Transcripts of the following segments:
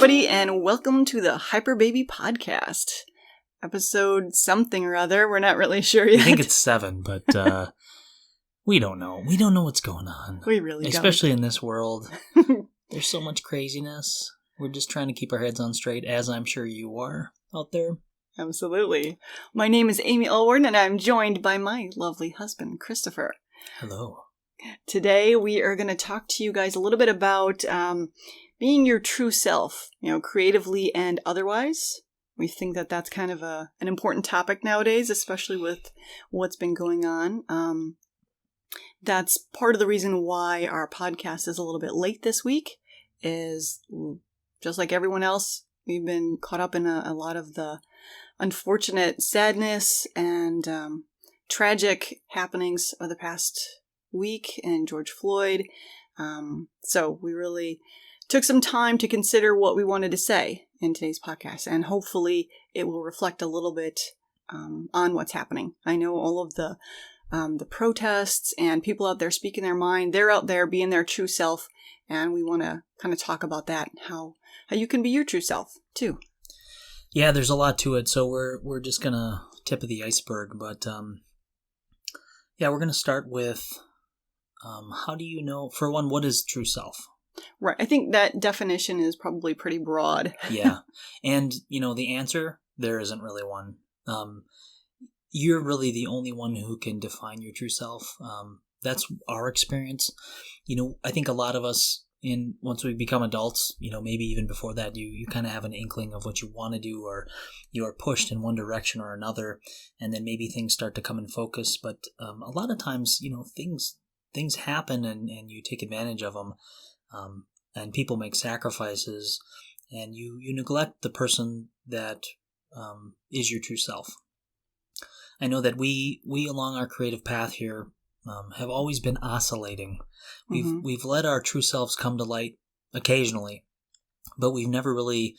everybody, and welcome to the Hyperbaby Podcast. Episode something or other. We're not really sure yet. I think it's 7, but we don't know. We don't know what's going on. We really don't. Especially in this world. There's so much craziness. We're just trying to keep our heads on straight, as I'm sure you are out there. Absolutely. My name is Amy Allworden, and I'm joined by my lovely husband, Christopher. Hello. Today, we are going to talk to you guys a little bit about being your true self, creatively and otherwise. We think that that's kind of an important topic nowadays, especially with what's been going on. That's part of the reason why our podcast is a little bit late this week, is just like everyone else, we've been caught up in a lot of the unfortunate sadness and tragic happenings of the past week in George Floyd. So we really took some time to consider what we wanted to say in today's podcast, and hopefully it will reflect a little bit on what's happening. I know all of the protests and people out there speaking their mind, they're out there being their true self, and we want to kind of talk about that, how you can be your true self too. Yeah, there's a lot to it, so we're just gonna tip of the iceberg, but we're gonna start with how do you know, for one, what is true self? Right. I think that definition is probably pretty broad. Yeah. And, the answer, there isn't really one. You're really the only one who can define your true self. That's our experience. I think a lot of us, once we become adults, maybe even before that, you kind of have an inkling of what you want to do, or you are pushed in one direction or another, and then maybe things start to come in focus. But a lot of times, things happen and you take advantage of them. And people make sacrifices, and you neglect the person that is your true self. I know that we along our creative path here have always been oscillating. We've let our true selves come to light occasionally, but we've never really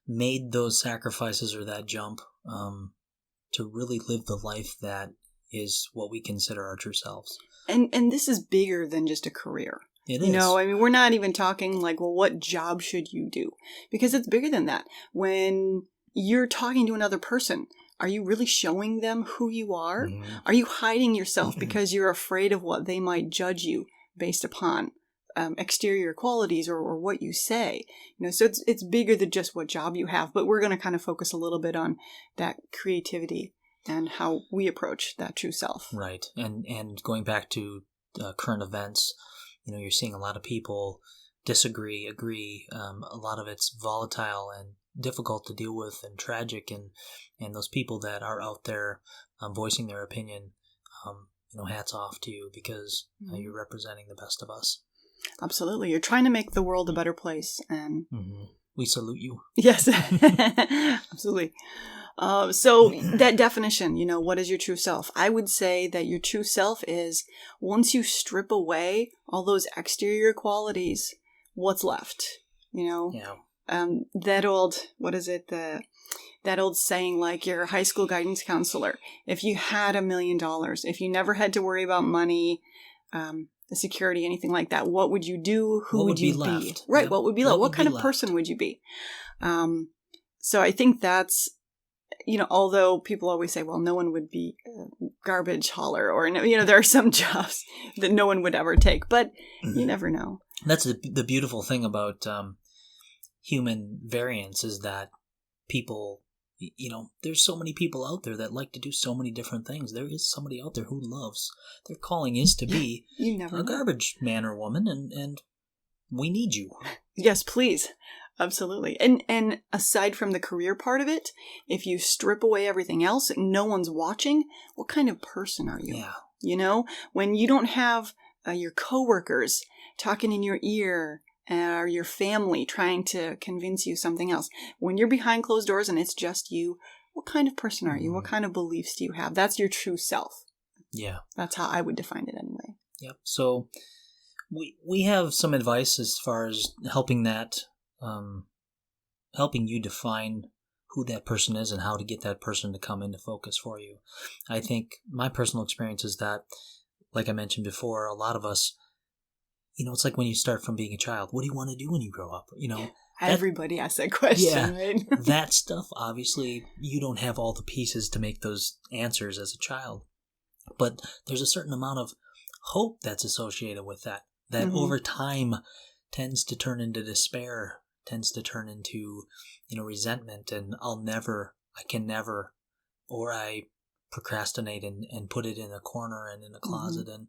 made those sacrifices or that jump to really live the life that is what we consider our true selves. And this is bigger than just a career. It is. We're not even talking like, well, what job should you do? Because it's bigger than that. When you're talking to another person, are you really showing them who you are? Mm-hmm. Are you hiding yourself because you're afraid of what they might judge you based upon exterior qualities or what you say? So it's bigger than just what job you have. But we're going to kind of focus a little bit on that creativity and how we approach that true self. Right. And going back to current events, you're seeing a lot of people disagree, agree. A lot of it's volatile and difficult to deal with and tragic. And those people that are out there voicing their opinion, hats off to you, because you're representing the best of us. Absolutely. You're trying to make the world a better place. And we salute you. Yes, absolutely. So that definition, what is your true self? I would say that your true self is, once you strip away all those exterior qualities, what's left? Yeah. That old, what is it? That old saying, like your high school guidance counselor, if you had $1 million, if you never had to worry about money, the security, anything like that, what would you do? Who would you be? Left? Right. Yep. What would be left? What kind of person would you be? So I think that's, although people always say, well, no one would be a garbage hauler, or, there are some jobs that no one would ever take, but you never know. That's the beautiful thing about human variance, is that people, there's so many people out there that like to do so many different things. There is somebody out there who loves, their calling is to be a garbage man or woman, and we need you. Yes, please. Absolutely. And aside from the career part of it, if you strip away everything else, no one's watching, what kind of person are you? Yeah. When you don't have your coworkers talking in your ear, or your family trying to convince you something else, when you're behind closed doors and it's just you, what kind of person are you? What kind of beliefs do you have? That's your true self. Yeah. That's how I would define it anyway. Yep. So we have some advice as far as helping you define who that person is and how to get that person to come into focus for you. I think my personal experience is that, like I mentioned before, a lot of us, it's like when you start from being a child, what do you want to do when you grow up? Everybody asks that question, right? That stuff, obviously, you don't have all the pieces to make those answers as a child. But there's a certain amount of hope that's associated with that over time tends to turn into despair, tends to turn into, resentment, and I can never, or I procrastinate and put it in a corner and in a closet, and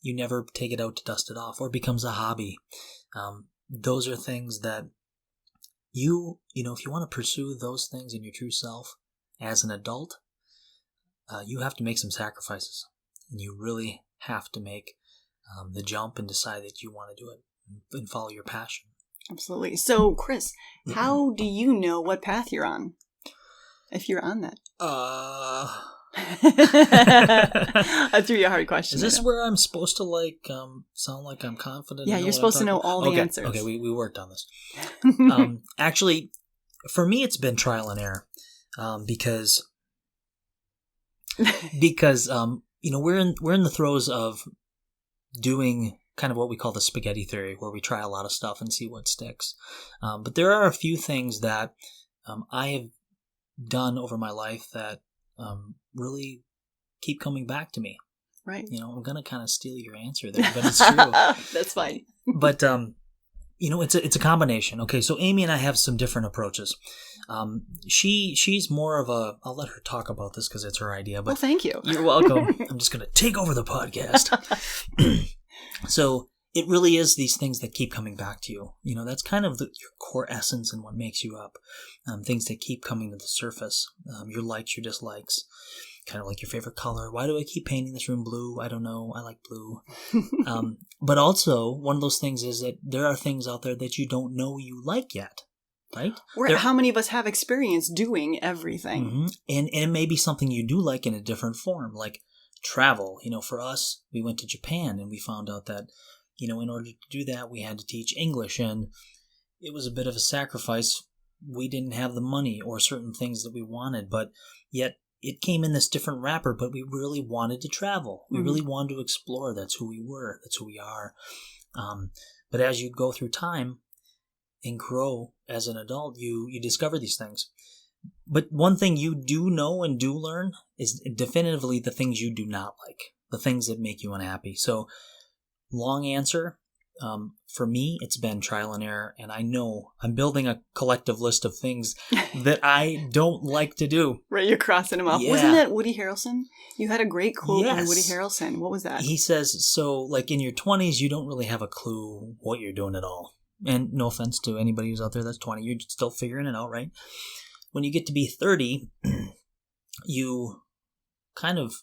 you never take it out to dust it off, or it becomes a hobby. Those are things that if you want to pursue those things in your true self as an adult, you have to make some sacrifices, and you really have to make the jump and decide that you want to do it and follow your passion. Absolutely. So, Chris, how do you know what path you're on? If you're on that. I threw you a hard question. Is this where I'm supposed to sound like I'm confident? Yeah, you're supposed to know all the answers. Okay, we worked on this. Actually, for me, it's been trial and error, because we're in the throes of doing kind of what we call the spaghetti theory, where we try a lot of stuff and see what sticks. But there are a few things that I have done over my life that really keep coming back to me. Right. I'm going to kind of steal your answer there, but it's true. That's fine. But, it's a combination. Okay, so Amy and I have some different approaches. She's more of I'll let her talk about this because it's her idea. But well, thank you. You're welcome. I'm just going to take over the podcast. So it really is these things that keep coming back to you. That's kind of your core essence and what makes you up. Things that keep coming to the surface. Your likes, your dislikes. Kind of like your favorite color. Why do I keep painting this room blue? I don't know. I like blue. But also, one of those things is that there are things out there that you don't know you like yet. Right? How many of us have experience doing everything? Mm-hmm. And it may be something you do like in a different form, like travel. For us, we went to Japan and we found out that, in order to do that, we had to teach English, and it was a bit of a sacrifice. We didn't have the money or certain things that we wanted, but yet it came in this different wrapper, but we really wanted to travel. We really wanted to explore. That's who we were. That's who we are. But as you go through time and grow as an adult, you discover these things. But one thing you do know and do learn is definitively the things you do not like, the things that make you unhappy. So, long answer, for me, it's been trial and error, and I know I'm building a collective list of things that I don't like to do. Right, you're crossing them off. Yeah. Wasn't that Woody Harrelson? You had a great quote on Woody Harrelson. What was that? He says, in your 20s, you don't really have a clue what you're doing at all. And no offense to anybody who's out there that's 20, you're still figuring it out, right? When you get to be 30, you kind of,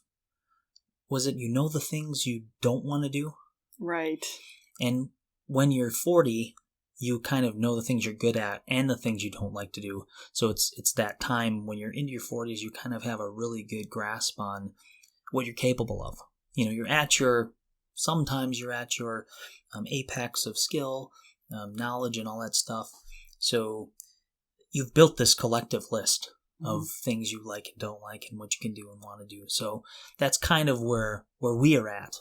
the things you don't want to do? Right. And when you're 40, you kind of know the things you're good at and the things you don't like to do. So it's that time when you're into your 40s, you kind of have a really good grasp on what you're capable of. Sometimes you're at your apex of skill, knowledge, and all that stuff. So you've built this collective list of things you like and don't like and what you can do and want to do. So that's kind of where we are at.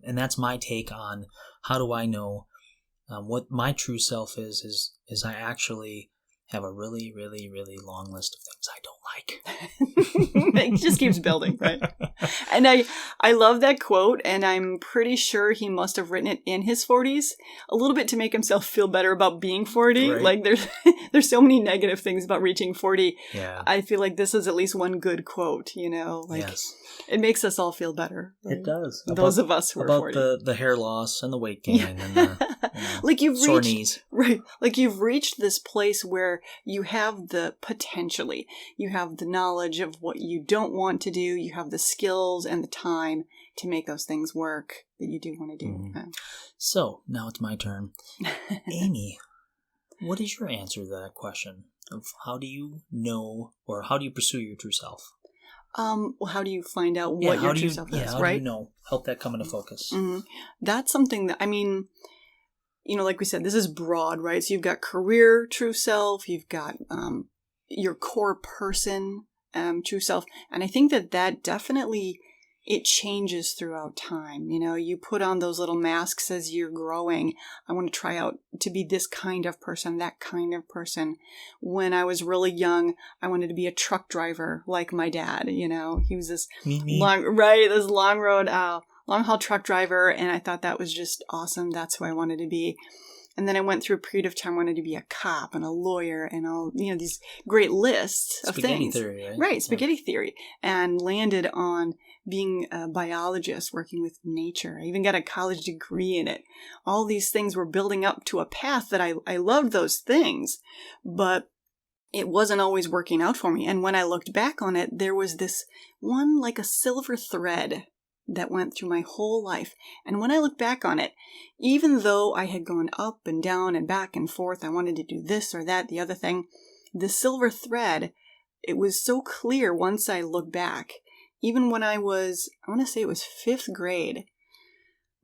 And that's my take on how do I know what my true self is I actually have a really, really, really long list of things I don't like. It just keeps building, right? And I love that quote, and I'm pretty sure he must have written it in his 40s, a little bit to make himself feel better about being 40. Right. Like there's so many negative things about reaching 40. Yeah. I feel like this is at least one good quote, Yes. It makes us all feel better. Right? It does. Those of us who are 40. About the hair loss and the weight gain and the sore knees. Right. Like you've reached this place where you have potentially, you have the knowledge of what you don't want to do. You have the skills and the time to make those things work that you do want to do. Mm-hmm. So now it's my turn. Amy, what is your answer to that question of how do you know or how do you pursue your true self? Well, how do you find out what your true self is, how right? Do you know? Help that come into focus. Mm-hmm. That's something that, like we said, this is broad, right? So you've got career true self, you've got your core person true self. And I think that definitely it changes throughout time. You know, you put on those little masks as you're growing. I want to try out to be this kind of person, that kind of person. When I was really young, I wanted to be a truck driver like my dad. You know, he was this long road, long haul truck driver. And I thought that was just awesome. That's who I wanted to be. And then I went through a period of time, wanted to be a cop and a lawyer and all, you know, these great lists of things. Spaghetti theory, right? Right, spaghetti theory. And landed on being a biologist, working with nature. I even got a college degree in it. All these things were building up to a path that I loved those things, but it wasn't always working out for me. And when I looked back on it, there was this one, like a silver thread that went through my whole life. And when I look back on it, even though I had gone up and down and back and forth, I wanted to do this or that, the other thing, the silver thread, it was so clear once I look back. Even when I want to say it was 5th grade,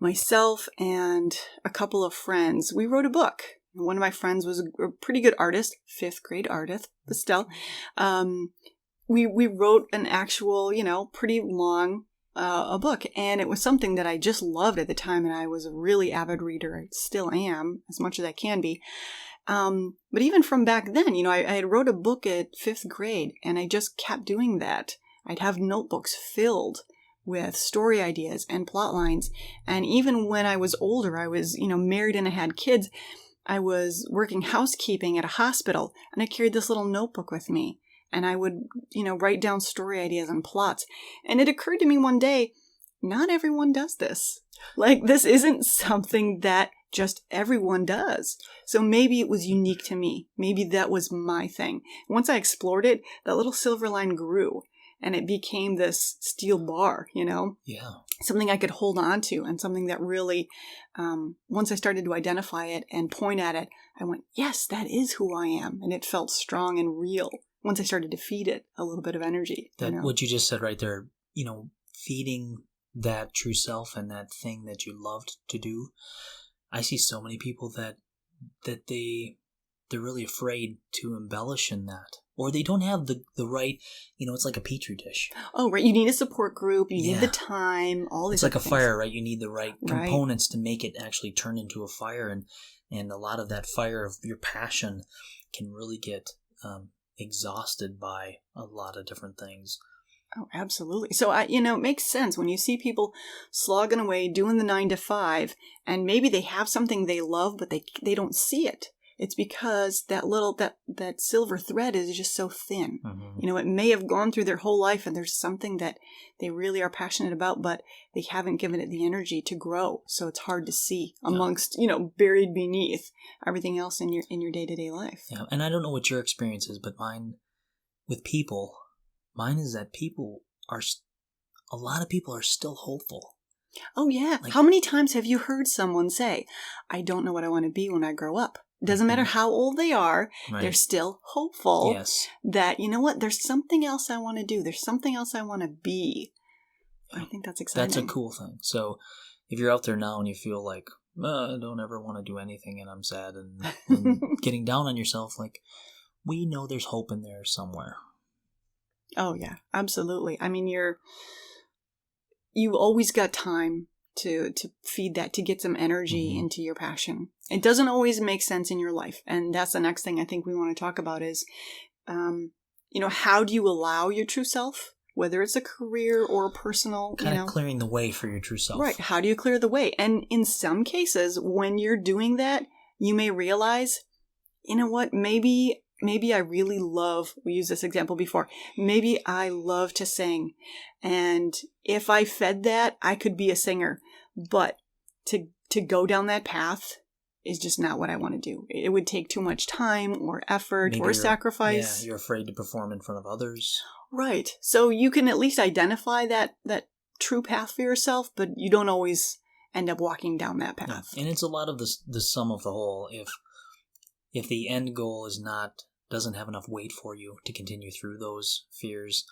myself and a couple of friends, we wrote a book. One of my friends was a pretty good artist, 5th grade artist, but still. We wrote an actual, you know, pretty long a book, and it was something that I just loved at the time, and I was a really avid reader. I still am, as much as I can be. But even from back then, you know, I had wrote a book at 5th grade, and I just kept doing that. I'd have notebooks filled with story ideas and plot lines. And even when I was older, I was, you know, married and I had kids, I was working housekeeping at a hospital, and I carried this little notebook with me. And I would, you know, write down story ideas and plots. And it occurred to me one day, not everyone does this. Like, this isn't something that just everyone does. So maybe it was unique to me. Maybe that was my thing. Once I explored it, that little silver line grew. And it became this steel bar, you know? Yeah. Something I could hold on to, and something that really, once I started to identify it and point at it, I went, yes, that is who I am. And it felt strong and real. Once I started to feed it a little bit of energy. That, you know? What you just said right there, you know, feeding that true self and that thing that you loved to do. I see so many people that they're really afraid to embellish in that. Or they don't have the right, you know, it's like a petri dish. Oh, right. You need a support group. You need the time. All these. It's like a things. fire, right? You need the right components to make it actually turn into a fire. And a lot of that fire of your passion can really get exhausted by a lot of different things. Oh, absolutely. So, you know, it makes sense when you see people slogging away, doing the 9 to 5, and maybe they have something they love, but they don't see it. It's because that silver thread is just so thin. Mm-hmm. You know, it may have gone through their whole life, and there's something that they really are passionate about, but they haven't given it the energy to grow. So it's hard to see amongst, you know, buried beneath everything else in your day-to-day life. Yeah, and I don't know what your experience is, but mine is that a lot of people are still hopeful. Oh, yeah. Like, how many times have you heard someone say, I don't know what I want to be when I grow up? Doesn't matter how old they are, they're still hopeful that, you know what, there's something else I want to do. There's something else I want to be. I think that's exciting. That's a cool thing. So if you're out there now and you feel like, I don't ever want to do anything and I'm sad and getting down on yourself, like, we know there's hope in there somewhere. Oh, yeah, absolutely. I mean, you always got time to feed that, to get some energy into your passion. It doesn't always make sense in your life. And that's the next thing I think we want to talk about is, you know, how do you allow your true self, whether it's a career or a personal, kind of clearing the way for your true self. Right. How do you clear the way? And in some cases, when you're doing that, you may realize, you know what, maybe I really love, we used this example before, maybe I love to sing. And if I fed that, I could be a singer. But to go down that path is just not what I want to do. It would take too much time or effort or sacrifice. Yeah, you're afraid to perform in front of others. Right. So you can at least identify that true path for yourself, but you don't always end up walking down that path. No. And it's a lot of the sum of the whole. If the end goal doesn't have enough weight for you to continue through those fears,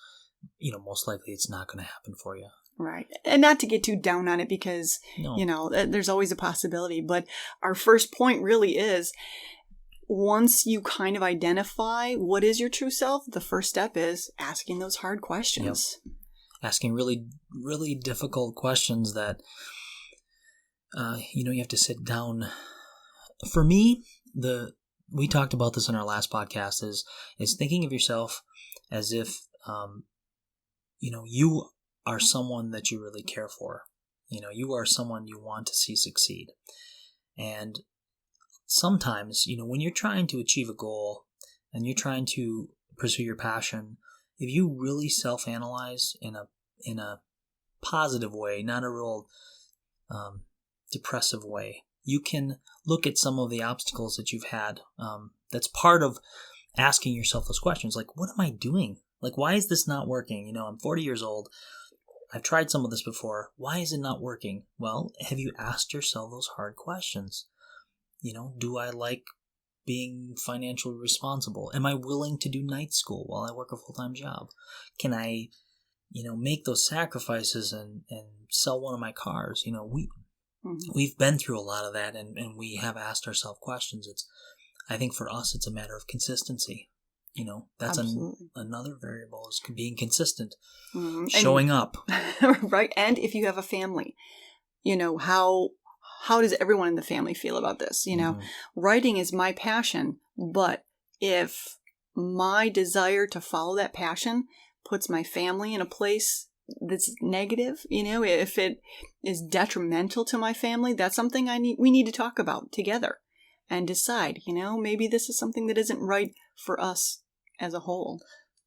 you know, most likely it's not going to happen for you. Right. And not to get too down on it because, you know, there's always a possibility. But our first point really is, once you kind of identify what is your true self, the first step is asking those hard questions. Yep. asking really, really difficult questions that, you have to sit down. For me, we talked about this in our last podcast, is thinking of yourself as if, you are someone that you really care for. You are someone you want to see succeed. And sometimes, when you're trying to achieve a goal and you're trying to pursue your passion, if you really self-analyze in a positive way, not a real depressive way, you can look at some of the obstacles that you've had. That's part of asking yourself those questions. Like, what am I doing? Like, why is this not working? I'm 40 years old. I've tried some of this before. Why is it not working? Well, have you asked yourself those hard questions? Do I like being financially responsible? Am I willing to do night school while I work a full-time job? Can I, make those sacrifices and sell one of my cars? We've been through a lot of that, and we have asked ourselves questions. I think for us, it's a matter of consistency. That's another variable, is being consistent, showing up. Right. And if you have a family, how does everyone in the family feel about this? Writing is my passion, but if my desire to follow that passion puts my family in a place that's negative, if it is detrimental to my family, that's something we need to talk about together and decide, maybe this is something that isn't right for us as a whole.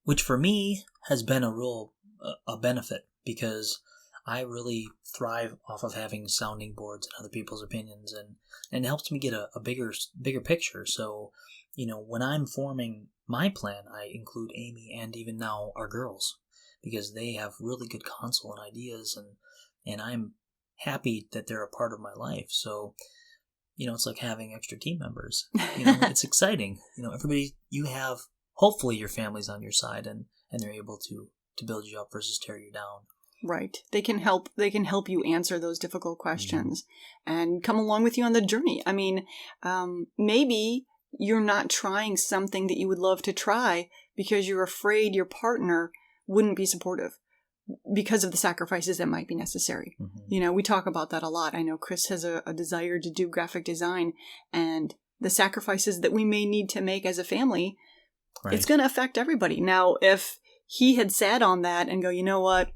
Which for me has been a benefit, because I really thrive off of having sounding boards and other people's opinions, and it helps me get a bigger picture. So, when I'm forming my plan, I include Amy and even now our girls, because they have really good counsel and ideas, and I'm happy that they're a part of my life. So, it's like having extra team members. It's exciting. Everybody, hopefully your family's on your side, and they're able to build you up versus tear you down. Right. They can help you answer those difficult questions and come along with you on the journey. I mean, maybe you're not trying something that you would love to try because you're afraid your partner wouldn't be supportive because of the sacrifices that might be necessary. Mm-hmm. We talk about that a lot. I know Chris has a desire to do graphic design, and the sacrifices that we may need to make as a family, right, it's going to affect everybody. Now, if he had sat on that and go, you know what,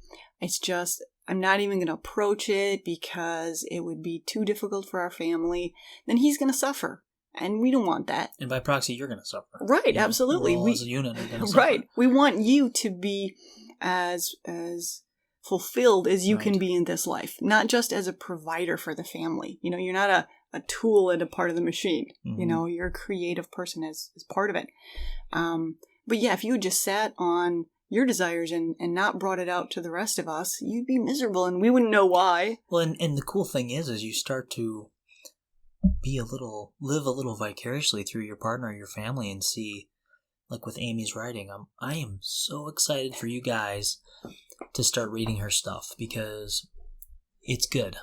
I'm not even going to approach it because it would be too difficult for our family, then he's going to suffer. And we don't want that. And by proxy, you're going to suffer. Right, absolutely. We as a unit are going to suffer. Right. We want you to be as fulfilled as you can be in this life, not just as a provider for the family. You're not a tool and a part of the machine. Mm-hmm. You're a creative person as part of it. But yeah, if you had just sat on your desires and not brought it out to the rest of us, you'd be miserable and we wouldn't know why. Well, and the cool thing is you start to live a little vicariously through your partner or your family, and see, like with Amy's writing, I am so excited for you guys to start reading her stuff, because it's good.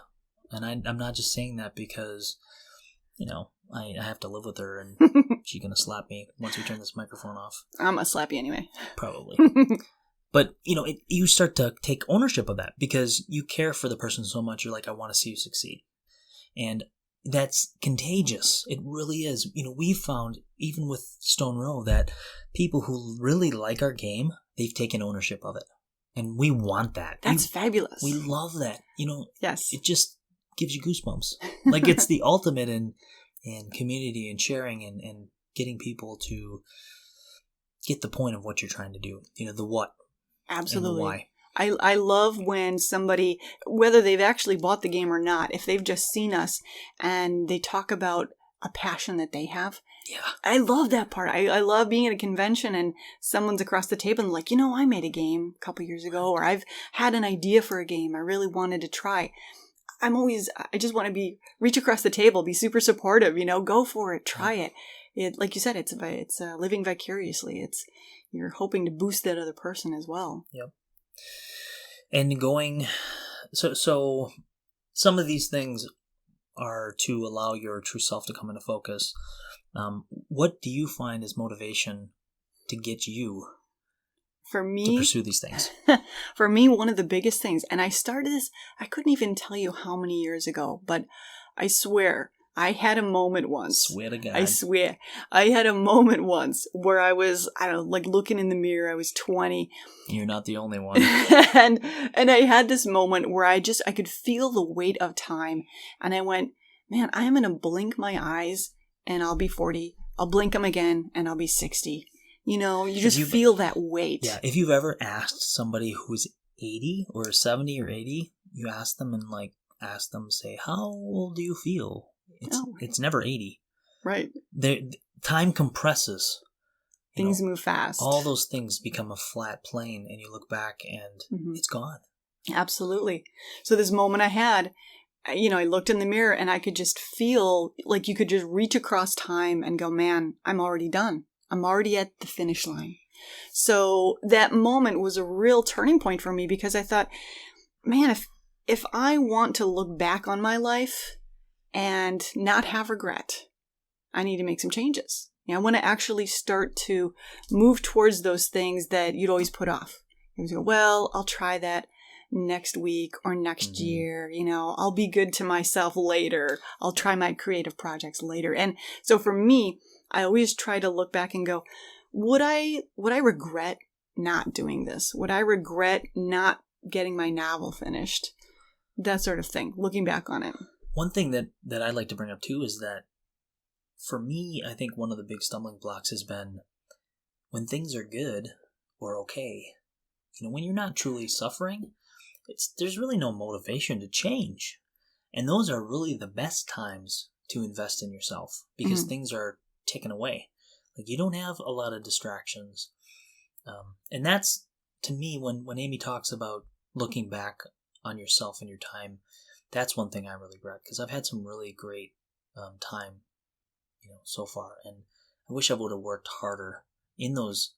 And I'm not just saying that because, I have to live with her and she's going to slap me once we turn this microphone off. I'm going to slap you anyway. Probably. But, you start to take ownership of that because you care for the person so much. You're like, I want to see you succeed. And that's contagious. It really is. We've found, even with Stone Row, that people who really like our game, they've taken ownership of it. And we want that. That's fabulous. We love that. Yes. It just gives you goosebumps. Like, it's the ultimate in community and sharing and getting people to get the point of what you're trying to do. The what. Absolutely. And the why. I love when somebody, whether they've actually bought the game or not, if they've just seen us and they talk about a passion that they have. Yeah. I love that part. I love being at a convention and someone's across the table and like, I made a game a couple years ago, or I've had an idea for a game I really wanted to try. I just want to reach across the table, be super supportive, go for it, try it. It, like you said, it's living vicariously. You're hoping to boost that other person as well. Yep. And so some of these things are to allow your true self to come into focus. What do you find is motivation to get you For me, to pursue these things? For me, one of the biggest things, and I started this, I couldn't even tell you how many years ago, but I swear, I had a moment once. Swear to God. I swear. I had a moment once where I was, I don't know, like looking in the mirror. I was 20. You're not the only one. and I had this moment where I could feel the weight of time. And I went, man, I'm going to blink my eyes and I'll be 40. I'll blink them again and I'll be 60. You know, you just feel that weight. Yeah. If you've ever asked somebody who's 80 or 70 or 80, you ask them and say, how old do you feel? It's never 80. Right. Time compresses. Things move fast. All those things become a flat plane and you look back and it's gone. Absolutely. So this moment I had, I looked in the mirror and I could just feel like you could just reach across time and go, man, I'm already done. I'm already at the finish line. So that moment was a real turning point for me because I thought, man, if I want to look back on my life and not have regret, I need to make some changes. I want to actually start to move towards those things that you'd always put off. You go, well, I'll try that next week or next year. I'll be good to myself later. I'll try my creative projects later. And so for me, I always try to look back and go, would I regret not doing this? Would I regret not getting my novel finished? That sort of thing, looking back on it. One thing that I'd like to bring up too is that for me, I think one of the big stumbling blocks has been when things are good or okay, when you're not truly suffering, there's really no motivation to change. And those are really the best times to invest in yourself because things are taken away. Like you don't have a lot of distractions. And that's, to me, when Amy talks about looking back on yourself and your time, that's one thing I really regret because I've had some really great time, so far. And I wish I would have worked harder in those,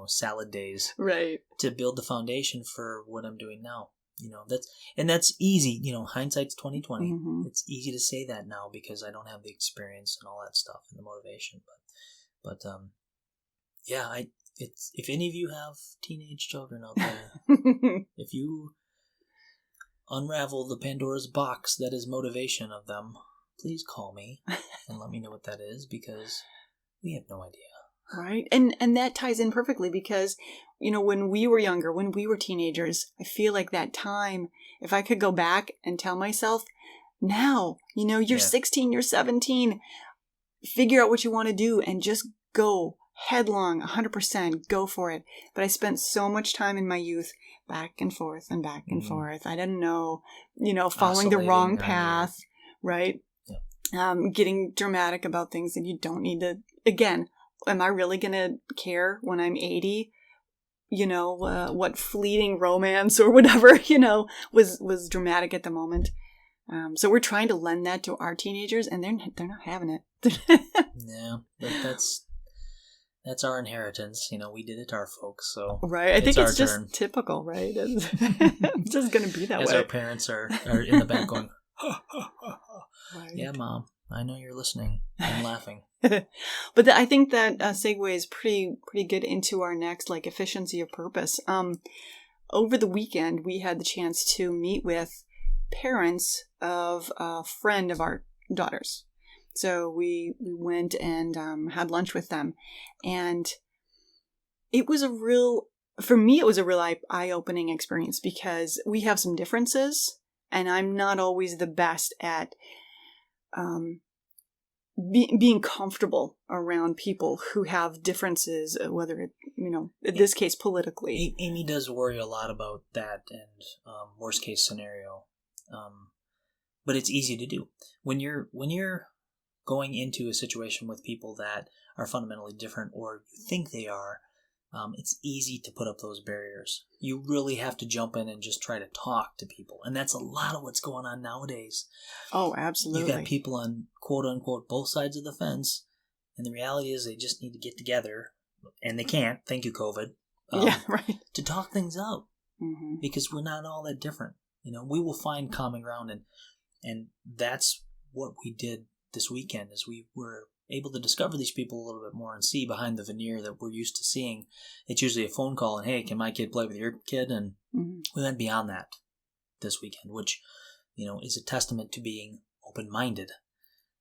salad days, right, to build the foundation for what I'm doing now. That's easy. Hindsight's 20/20. It's easy to say that now because I don't have the experience and all that stuff and the motivation. But if any of you have teenage children out there, if you unravel the Pandora's box that is motivation of them, please call me and let me know what that is because we have no idea. Right. And that ties in perfectly because, when we were younger, when we were teenagers, I feel like that time, if I could go back and tell myself, now, you're 16, you're 17, figure out what you want to do and just go headlong, 100%, go for it. But I spent so much time in my youth back and forth and back and forth. I didn't know, following the wrong path, right? Yeah. Getting dramatic about things that you don't need to, again, am I really going to care when I'm 80? What fleeting romance or whatever, was dramatic at the moment. So we're trying to lend that to our teenagers and they're not having it. Yeah, that's our inheritance. We did it to our folks, so right. I think it's just typical, right? It's just going to be that way. As our parents are in the back going, right. Yeah, Mom, I know you're listening. I'm laughing. But I think that segues pretty good into our next, efficiency of purpose. Over the weekend, we had the chance to meet with parents of a friend of our daughter's. So we went and had lunch with them. And it was for me, it was a real eye-opening experience because we have some differences and I'm not always the best at being comfortable around people who have differences, whether it, in this case, politically. Amy does worry a lot about that and worst case scenario. But it's easy to do. When you're going into a situation with people that are fundamentally different or you think they are, it's easy to put up those barriers. You really have to jump in and just try to talk to people. And that's a lot of what's going on nowadays. Oh, absolutely. You got people on quote unquote both sides of the fence. And the reality is they just need to get together. And they can't. Thank you, COVID. Yeah, right. To talk things out. Because we're not all that different. We will find common ground. And that's what we did this weekend is we were able to discover these people a little bit more and see behind the veneer that we're used to seeing, it's usually a phone call and, hey, can my kid play with your kid? And we went beyond that this weekend, which, is a testament to being open-minded.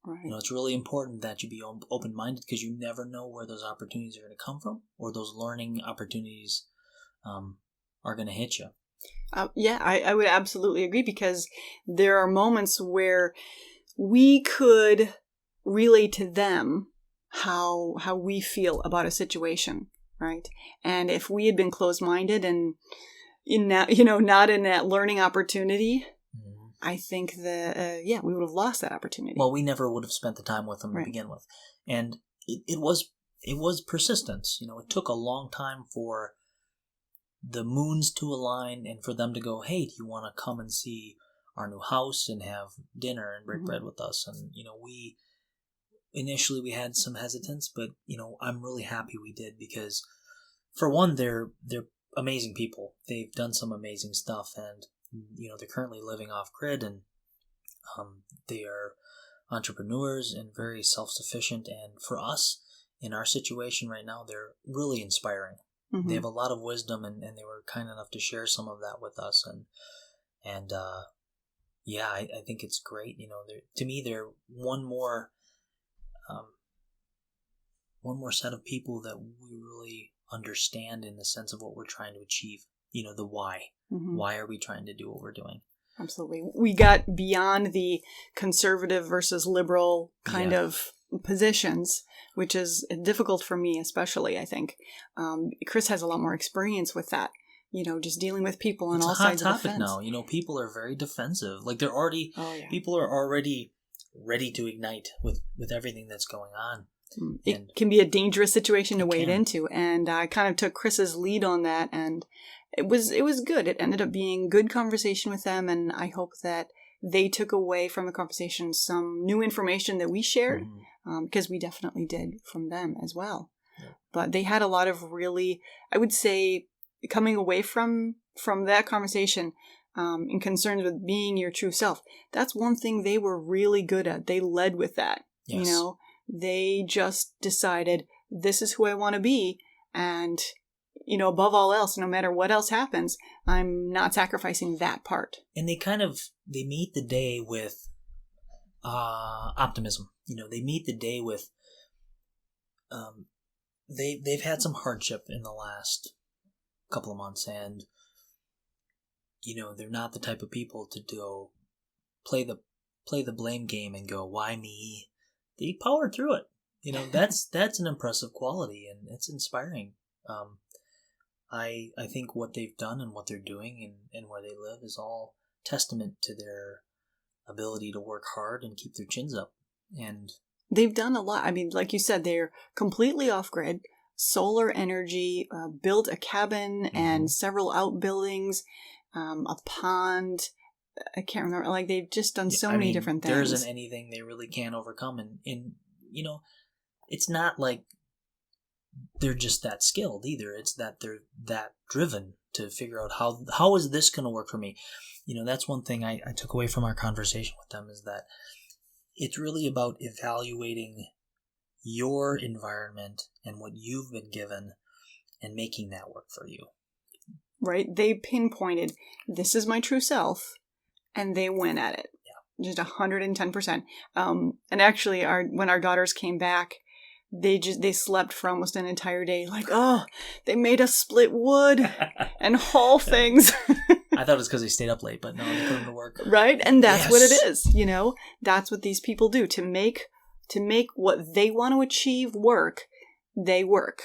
Right. It's really important that you be open-minded because you never know where those opportunities are going to come from or those learning opportunities are going to hit you. I would absolutely agree, because there are moments where we could relay to them how we feel about a situation, right? And if we had been closed-minded and in that, not in that learning opportunity, I think that we would have lost that opportunity. Well, we never would have spent the time with them to begin with, and it was persistence. It took a long time for the moons to align and for them to go, hey, do you want to come and see our new house and have dinner and break bread with us? And we initially had some hesitance, but I'm really happy we did, because for one, they're amazing people. They've done some amazing stuff, and they're currently living off grid, and they are entrepreneurs and very self-sufficient. And for us, in our situation right now, they're really inspiring. They have a lot of wisdom, and they were kind enough to share some of that with us. And I think it's great. To me, they're one more set of people that we really understand in the sense of what we're trying to achieve. The why. Why are we trying to do what we're doing? Absolutely. We got beyond the conservative versus liberal kind of positions, which is difficult for me, especially, I think. Chris has a lot more experience with that, just dealing with people on all sides of the fence. It's a hot topic now. People are very defensive. Like they're already, people are already ready to ignite with everything that's going on. It can be a dangerous situation to wade into. And I kind of took Chris's lead on that, and it was good. It ended up being good conversation with them, and I hope that they took away from the conversation some new information that we shared, because we definitely did from them as well. Yeah. But they had a lot of really, I would say, coming away from that conversation, and concerns with being your true self. That's one thing they were really good at. They led with that. Yes. They just decided, this is who I want to be, and above all else, no matter what else happens, I'm not sacrificing that part. And they meet the day with optimism. They meet the day with they've had some hardship in the last couple of months, and they're not the type of people to go play the blame game and go, why me? They powered through it. That's an impressive quality, and it's inspiring. I think what they've done and what they're doing and where they live is all testament to their ability to work hard and keep their chins up. And they've done a lot. I mean, like you said, they're completely off-grid, solar energy, built a cabin and several outbuildings, a pond. I can't remember. Like, they've just done many different things. There isn't anything they really can't overcome. And it's not like they're just that skilled either. It's that they're that driven to figure out how is this going to work for me. That's one thing I took away from our conversation with them, is that it's really about evaluating your environment and what you've been given and making that work for you. Right. They pinpointed, this is my true self, and they went at it. Yeah. Just 110%. And actually, when our daughters came back, they slept for almost an entire day. Like, oh, they made us split wood and haul things. I thought it was because they stayed up late, but no, they put them to work. Right? And that's what it is. That's what these people do. To make what they want to achieve work, they work.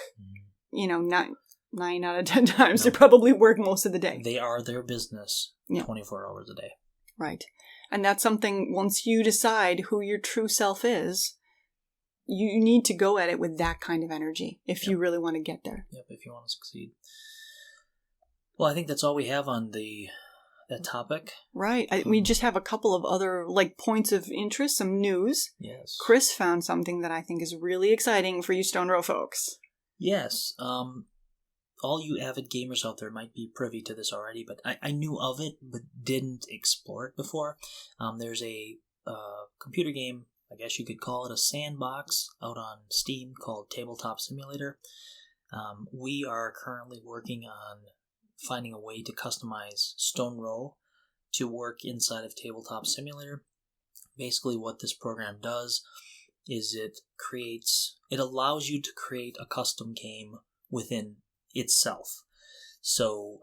Not 9 out of 10 times. They probably work most of the day. They are their business 24 hours a day. Right. And that's something, once you decide who your true self is, you need to go at it with that kind of energy if you really want to get there. Yep, if you want to succeed. Well, I think that's all we have on that topic. Right. We just have a couple of other points of interest, some news. Yes. Chris found something that I think is really exciting for you Stone Row folks. Yes. All you avid gamers out there might be privy to this already, but I knew of it but didn't explore it before. There's a computer game I guess you could call it a sandbox out on Steam called Tabletop Simulator. We are currently working on finding a way to customize Stone Row to work inside of Tabletop Simulator. Basically what this program does is it allows you to create a custom game within itself. So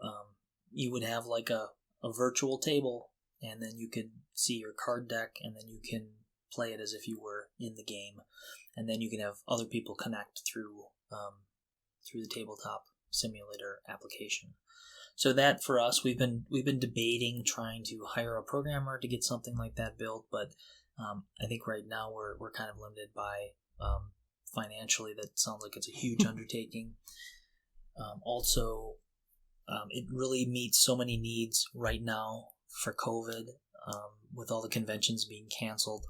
you would have like a virtual table, and then you could see your card deck, and then you can play it as if you were in the game, and then you can have other people connect through the Tabletop Simulator application. So that for us, we've been debating trying to hire a programmer to get something like that built, but I think right now we're kind of limited by financially. That sounds like it's a huge undertaking. Also, it really meets so many needs right now for COVID, with all the conventions being canceled.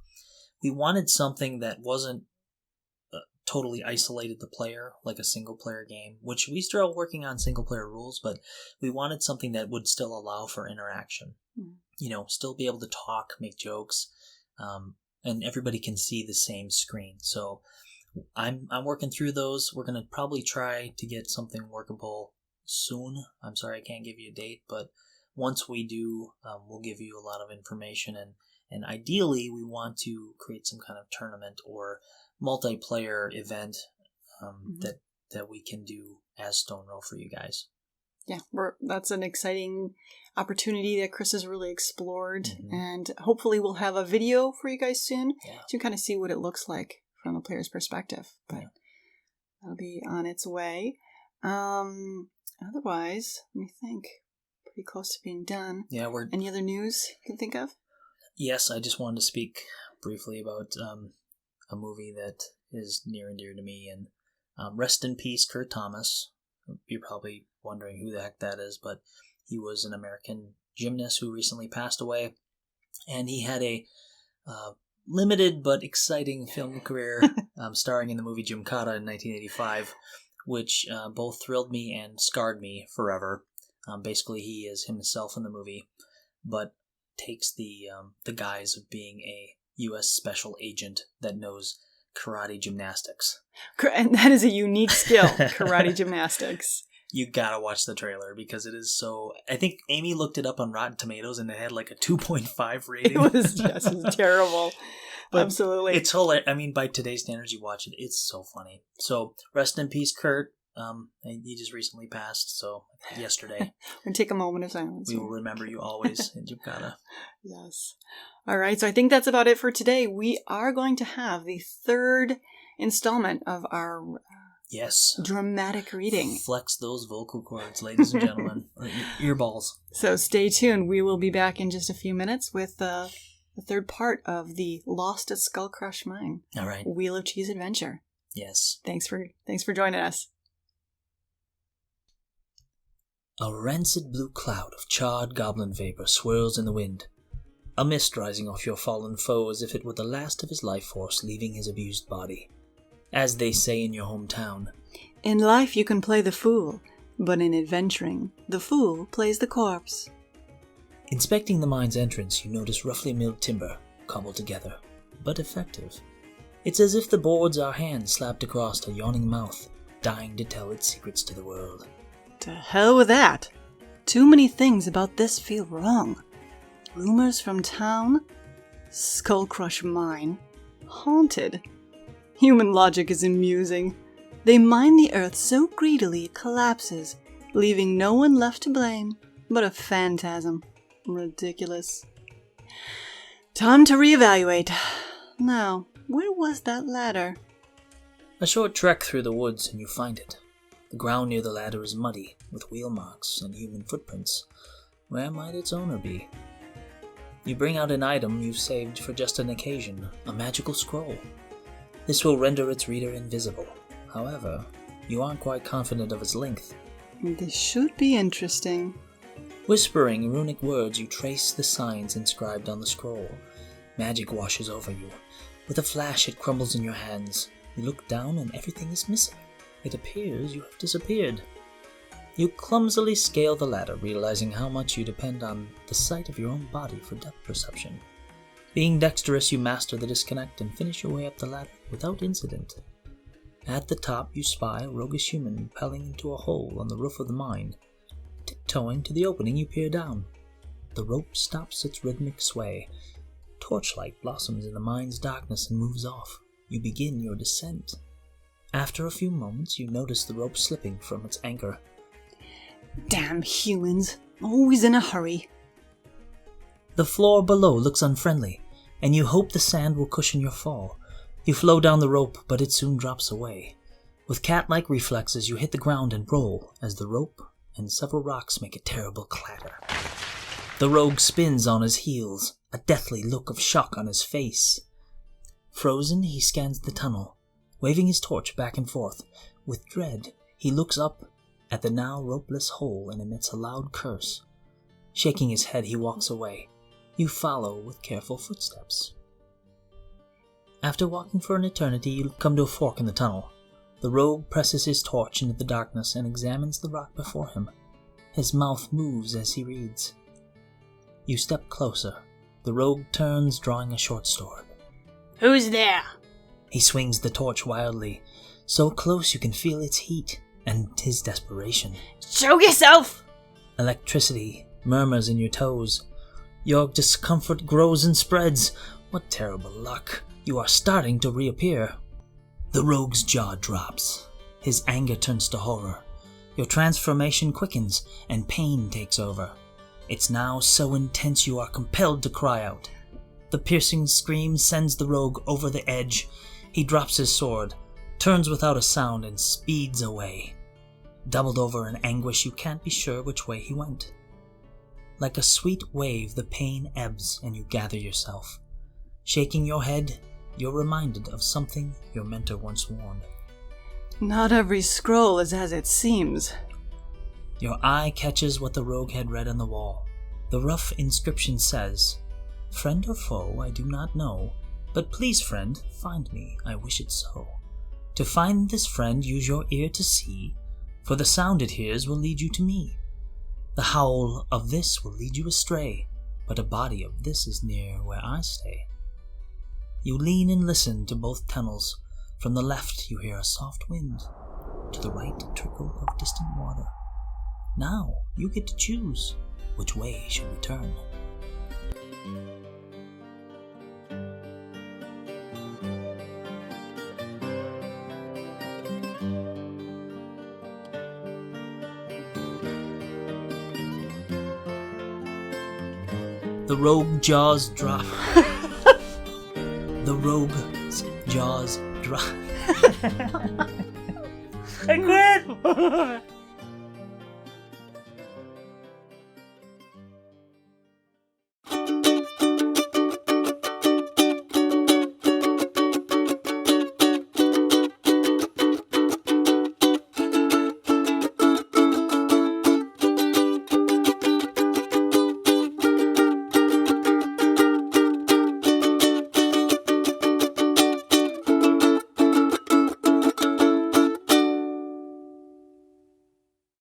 We wanted something that wasn't totally isolated the player, like a single-player game, which we still working on single-player rules, but we wanted something that would still allow for interaction. Still be able to talk, make jokes, and everybody can see the same screen. So I'm working through those. We're going to probably try to get something workable soon. I'm sorry I can't give you a date, but once we do, we'll give you a lot of information, and ideally we want to create some kind of tournament or multiplayer event that we can do as Stone Row for you guys. Yeah, that's an exciting opportunity that Chris has really explored, and hopefully we'll have a video for you guys soon to kind of see what it looks like from the player's perspective. But that'll be on its way. Otherwise, let me think. Pretty close to being done. Yeah, Any other news you can think of? Yes, I just wanted to speak briefly about a movie that is near and dear to me, and rest in peace, Kurt Thomas. You're probably wondering who the heck that is, but he was an American gymnast who recently passed away, and he had a limited but exciting film career, starring in the movie Gymkata in 1985, which both thrilled me and scarred me forever. Basically, he is himself in the movie, but takes the guise of being a U.S. special agent that knows karate gymnastics. And that is a unique skill, karate gymnastics. You gotta watch the trailer because it is so... I think Amy looked it up on Rotten Tomatoes and it had like a 2.5 rating. It was terrible. But absolutely. It's hilarious. I mean, by today's standards, you watch it, it's so funny. So, rest in peace, Kurt. He just recently passed, so yesterday. We'll take a moment of silence. We will remember you always in Gymkata. Yes. All right, so I think that's about it for today. We are going to have the third installment of our dramatic reading. Flex those vocal cords, ladies and gentlemen, or earballs. So stay tuned. We will be back in just a few minutes with the third part of the Lost at Skull Crush Mine. All right. Wheel of Cheese adventure. Yes. Thanks for joining us. A rancid blue cloud of charred goblin vapor swirls in the wind. A mist rising off your fallen foe as if it were the last of his life force leaving his abused body. As they say in your hometown, in life you can play the fool, but in adventuring, the fool plays the corpse. Inspecting the mine's entrance, you notice roughly milled timber, cobbled together, but effective. It's as if the boards are hands slapped across a yawning mouth, dying to tell its secrets to the world. To hell with that. Too many things about this feel wrong. Rumors from town? Skull Crush Mine. Haunted. Human logic is amusing. They mine the earth so greedily it collapses, leaving no one left to blame but a phantasm. Ridiculous. Time to reevaluate. Now, where was that ladder? A short trek through the woods and you find it. The ground near the ladder is muddy, with wheel marks and human footprints. Where might its owner be? You bring out an item you've saved for just an occasion, a magical scroll. This will render its reader invisible. However, you aren't quite confident of its length. This should be interesting. Whispering runic words, you trace the signs inscribed on the scroll. Magic washes over you. With a flash, it crumbles in your hands. You look down and everything is missing. It appears you have disappeared. You clumsily scale the ladder, realizing how much you depend on the sight of your own body for depth perception. Being dexterous, you master the disconnect and finish your way up the ladder without incident. At the top, you spy a roguish human rappelling into a hole on the roof of the mine. Tiptoeing to the opening, you peer down. The rope stops its rhythmic sway. Torchlight blossoms in the mine's darkness and moves off. You begin your descent. After a few moments, you notice the rope slipping from its anchor. Damn humans, always in a hurry. The floor below looks unfriendly, and you hope the sand will cushion your fall. You flow down the rope, but it soon drops away. With cat-like reflexes, you hit the ground and roll as the rope and several rocks make a terrible clatter. The rogue spins on his heels, a deathly look of shock on his face. Frozen, he scans the tunnel, waving his torch back and forth. With dread, he looks up at the now ropeless hole and emits a loud curse. Shaking his head, he walks away. You follow with careful footsteps. After walking for an eternity, you come to a fork in the tunnel. The rogue presses his torch into the darkness and examines the rock before him. His mouth moves as he reads. You step closer. The rogue turns, drawing a short sword. Who's there? He swings the torch wildly, so close you can feel its heat and his desperation. Show yourself! Electricity murmurs in your toes. Your discomfort grows and spreads. What terrible luck. You are starting to reappear. The rogue's jaw drops. His anger turns to horror. Your transformation quickens, and pain takes over. It's now so intense you are compelled to cry out. The piercing scream sends the rogue over the edge. He drops his sword, turns without a sound, and speeds away. Doubled over in anguish, you can't be sure which way he went. Like a sweet wave, the pain ebbs, and you gather yourself. Shaking your head, you're reminded of something your mentor once warned. Not every scroll is as it seems. Your eye catches what the rogue had read on the wall. The rough inscription says, "Friend or foe, I do not know, but please, friend, find me, I wish it so. To find this friend, use your ear to see, for the sound it hears will lead you to me. The howl of this will lead you astray, but a body of this is near where I stay." You lean and listen to both tunnels. From the left you hear a soft wind, to the right a trickle of distant water. Now you get to choose which way should we turn. The rogue jaws drop. The rogue's jaws drop. I quit!